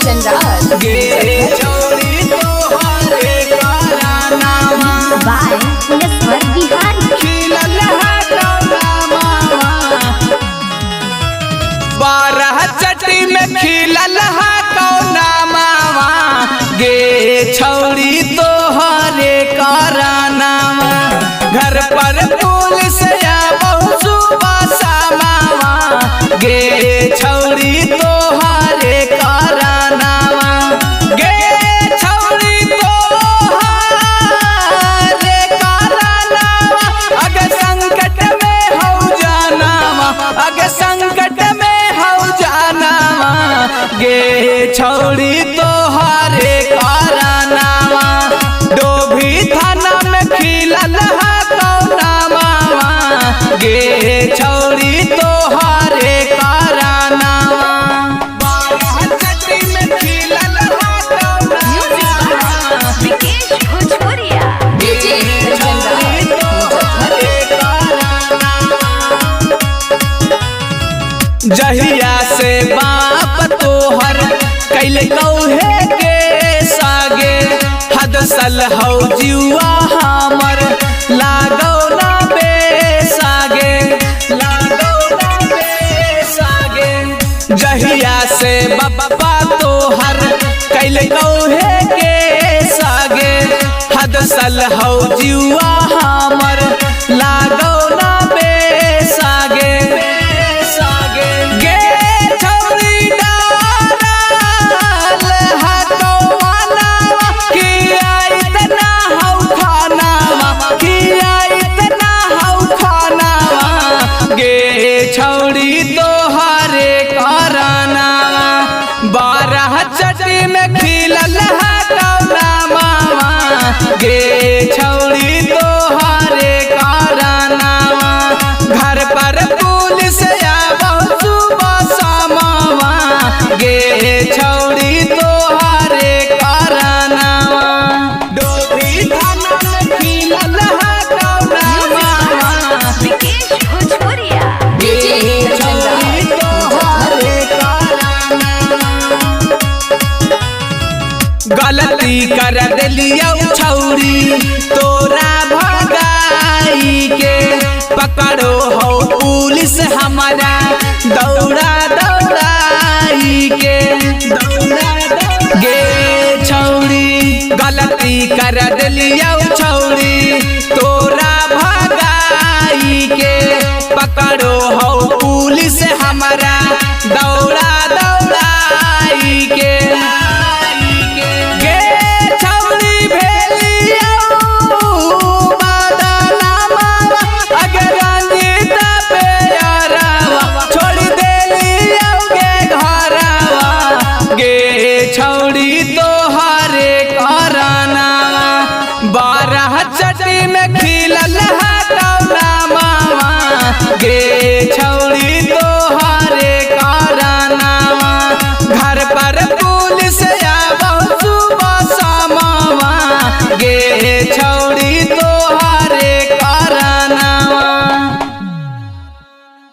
Chandrad. गे छौरी तोहरे कारनामा By Naswar Bihari. खिलल है कौनामा 12 चटी में खिलल है कौनामा गे छौरी तोहरे कारनामा घर पर पुलिस आबो सुबह शामावा गे छौरी तोहरे कारनामा गे छौरी तोहरे कारनामा अगर संकट में हो जानावा अगर संकट में हो जानावा गे छौरी तोहरे कारनामा डोभी थाना में खिलल है कौनामा गे छौरी तोहरे कारनामा 12 चटी में खिलल है कौनामा Vikesh Bhojpuria. DJ Chandrad. जहिया से बाप तोहर कैले कौहे के सागे हदसल हौ जुआ हमर लागौ ना बेसागे लागौ ना बेसागे जहिया से बापा तोहर कैले कौहे के सागे हदसल हौ जुआ हमर लागौ ना बेसागे गे छौरी डाल हकवानावा किया इतना हौ खानावा किया इतना हौ खानावा गे छौरी तोहरे कारनामा 12 चटी में खिलल है कौनामा गे छौरी तोहरे कारनामा घर पर पुलिस आबो सुबह शामावा गे छौरी तोहरे कारनामा डोभी थाना में खिलल है कौनामा Vikesh Bhojpuria. गे DJ छौरी Chandrad. तोहरे कारनामा गलती कर दिलियौ छौरी तोरा भगाई के पकड़ो हो पुलिस हमारा दौड़ा